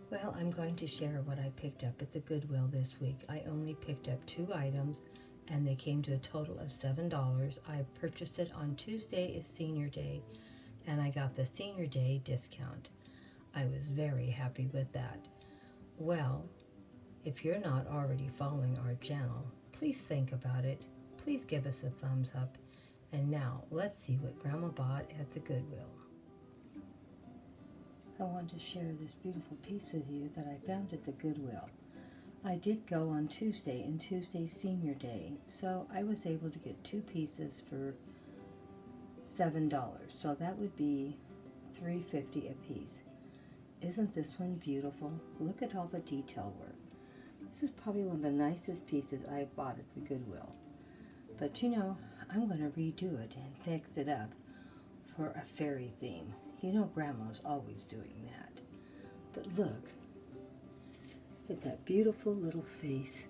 Well, I'm going to share what I picked up at the Goodwill this week. I only picked up 2 items and they came to a total of $7. I purchased it on Tuesday is senior day and I got the senior day discount. I was very happy with that. Well, if you're not already following our channel, please think about it. Please give us a thumbs up. And now let's see what Grandma bought at the Goodwill. I want to share this beautiful piece with you that I found at the Goodwill. I did go on Tuesday, and Tuesday's senior day, so I was able to get 2 pieces for $7. So that would be $3.50 a piece. Isn't this one beautiful? Look at all the detail work. This is probably one of the nicest pieces I bought at the Goodwill. But you know, I'm going to redo it and fix it up for a fairy theme. You know Grandma's always doing that. But look at that beautiful little face.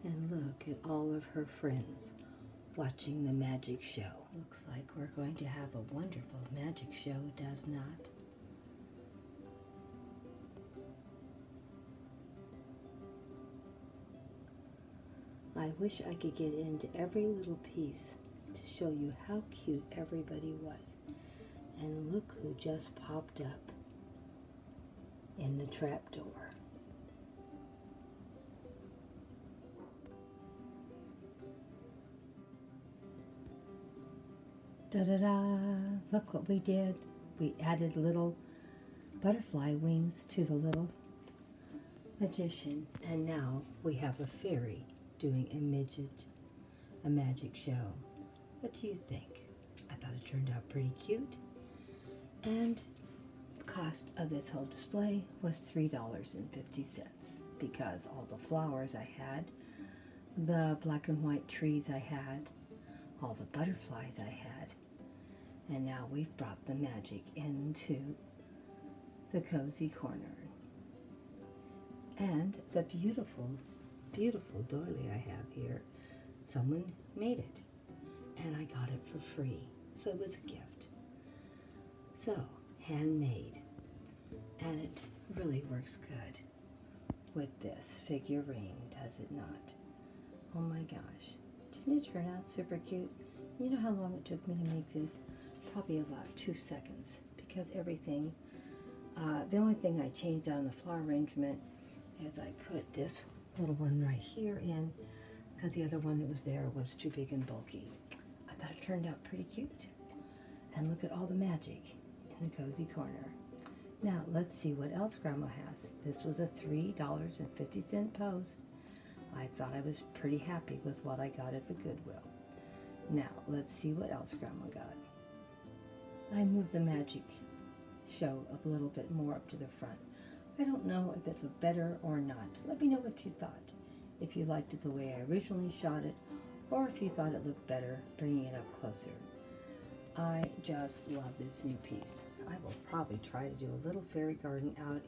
And look at all of her friends watching the magic show. Looks like we're going to have a wonderful magic show, does not? I wish I could get into every little piece to show you how cute everybody was. And look who just popped up in the trapdoor. Da-da-da! Look what we did. We added little butterfly wings to the little magician. And now we have a fairy doing a magic show. What do you think? I thought it turned out pretty cute. And the cost of this whole display was $3.50 because all the flowers I had, the black and white trees I had, all the butterflies I had, and now we've brought the magic into the cozy corner. And the beautiful, beautiful doily I have here, someone made it, and I got it for free, so it was a gift. So, handmade, and it really works good with this figurine, does it not? Oh my gosh, didn't it turn out super cute? You know how long it took me to make this? Probably about 2 seconds, because everything, the only thing I changed on the flower arrangement is I put this little one right here in, because the other one that was there was too big and bulky. I thought it turned out pretty cute. And look at all the magic in the cozy corner. Now, let's see what else Grandma has. This was a $3.50 post. I thought I was pretty happy with what I got at the Goodwill. Now, let's see what else Grandma got. I moved the magic show a little bit more up to the front. I don't know if it looked better or not. Let me know what you thought. If you liked it the way I originally shot it, or if you thought it looked better bringing it up closer. I just love this new piece. I will probably try to do a little fairy garden out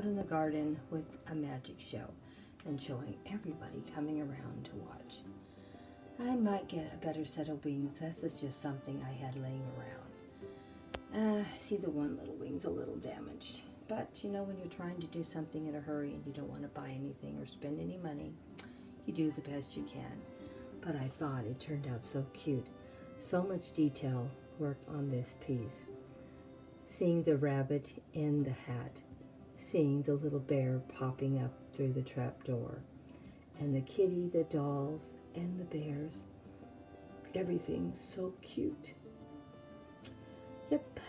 in the garden with a magic show and showing everybody coming around to watch. I might get a better set of wings. This is just something I had laying around. See, the one little wing's a little damaged. But, you know, when you're trying to do something in a hurry and you don't want to buy anything or spend any money, you do the best you can. But I thought it turned out so cute. So much detail work on this piece. Seeing the rabbit in the hat, seeing the little bear popping up through the trapdoor, and the kitty, the dolls, and the bears. Everything's so cute. Yep,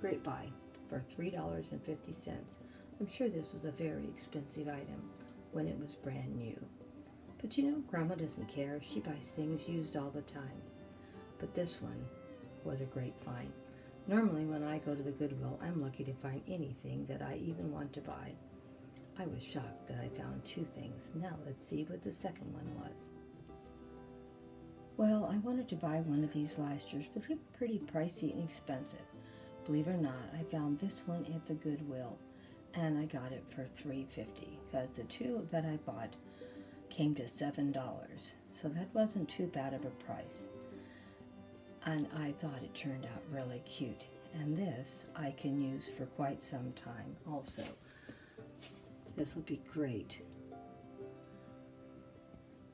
great buy for $3.50. I'm sure this was a very expensive item when it was brand new. But you know, Grandma doesn't care. She buys things used all the time. But this one was a great find. Normally when I go to the Goodwill, I'm lucky to find anything that I even want to buy. I was shocked that I found 2 things. Now let's see what the second one was. Well, I wanted to buy one of these last year's, but they're pretty pricey and expensive. Believe it or not, I found this one at the Goodwill, and I got it for $3.50 because the 2 that I bought came to $7, so that wasn't too bad of a price. and I thought it turned out really cute. And this I can use for quite some time also. This will be great.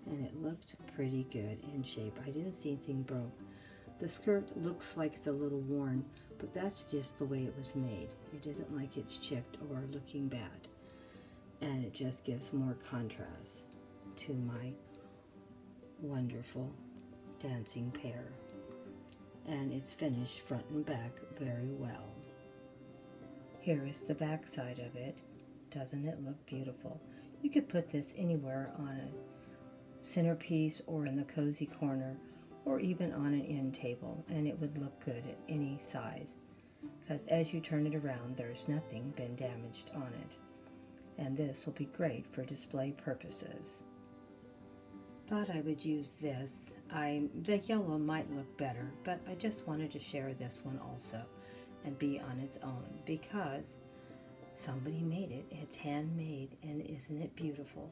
And it looked pretty good in shape. I didn't see anything broke. The skirt looks like it's a little worn, but that's just the way it was made. It isn't like it's chipped or looking bad. And it just gives more contrast to my wonderful dancing pair. And it's finished front and back very well. Here is the back side of it. Doesn't it look beautiful? You could put this anywhere on a centerpiece or in the cozy corner or even on an end table, and it would look good at any size, because as you turn it around there's nothing been damaged on it, and this will be great for display purposes. Thought I would use this. The yellow might look better, but I just wanted to share this one also and be on its own because somebody made it. It's handmade, and isn't it beautiful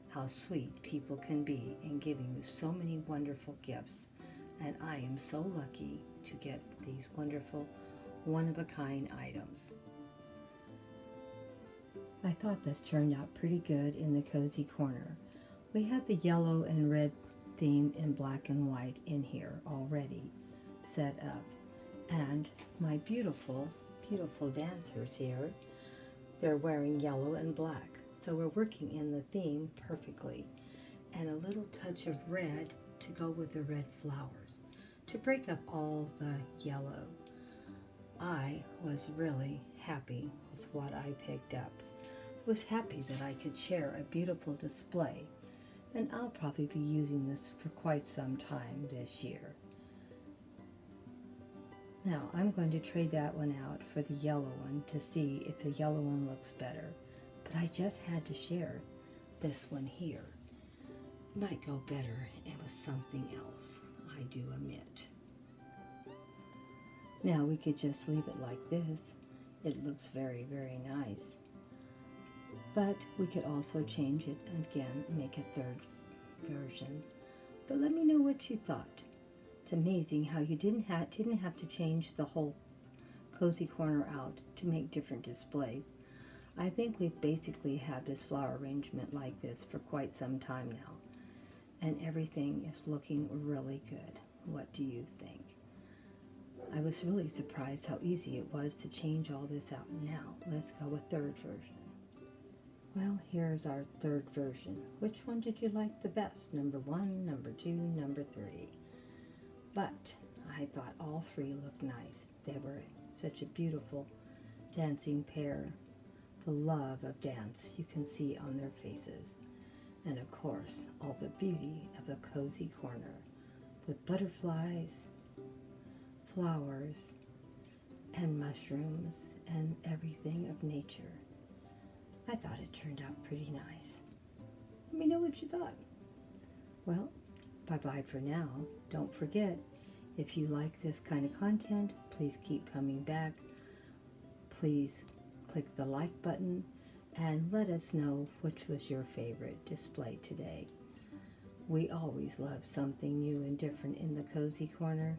how sweet people can be in giving you so many wonderful gifts. And I am so lucky to get these wonderful one-of-a-kind items. I thought this turned out pretty good in the cozy corner. We have the yellow and red theme in black and white in here already set up. And my beautiful, beautiful dancers here, they're wearing yellow and black. So we're working in the theme perfectly. And a little touch of red to go with the red flowers to break up all the yellow. I was really happy with what I picked up. Was happy that I could share a beautiful display, and I'll probably be using this for quite some time this year. Now I'm going to trade that one out for the yellow one to see if the yellow one looks better, but I just had to share this one here. Might go better with something else, I do admit. Now we could just leave it like this. It looks very, very nice. But we could also change it and again, make a third version. But let me know what you thought. It's amazing how you didn't have to change the whole cozy corner out to make different displays. I think we've basically had this flower arrangement like this for quite some time now. And everything is looking really good. What do you think? I was really surprised how easy it was to change all this out. Now, let's go with third version. Well, here's our third version. Which one did you like the best? Number 1, number 2, number 3. But I thought all three looked nice. They were such a beautiful dancing pair. The love of dance you can see on their faces. And of course, all the beauty of the cozy corner with butterflies, flowers, and mushrooms, and everything of nature. I thought it turned out pretty nice. Let me know what you thought. Well, bye-bye for now. Don't forget, if you like this kind of content, please keep coming back. Please click the like button and let us know which was your favorite display today. We always love something new and different in the cozy corner,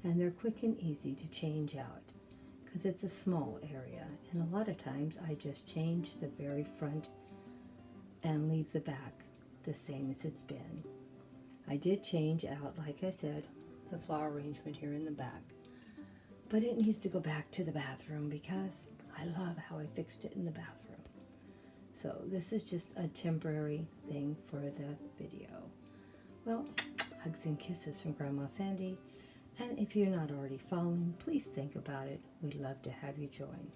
and they're quick and easy to change out because it's a small area, and a lot of times I just change the very front and leave the back the same as it's been. I did change out, like I said, the flower arrangement here in the back, but it needs to go back to the bathroom because I love how I fixed it in the bathroom. So this is just a temporary thing for the video. Well, hugs and kisses from Grandma Sandy. And if you're not already following, please think about it. We'd love to have you join.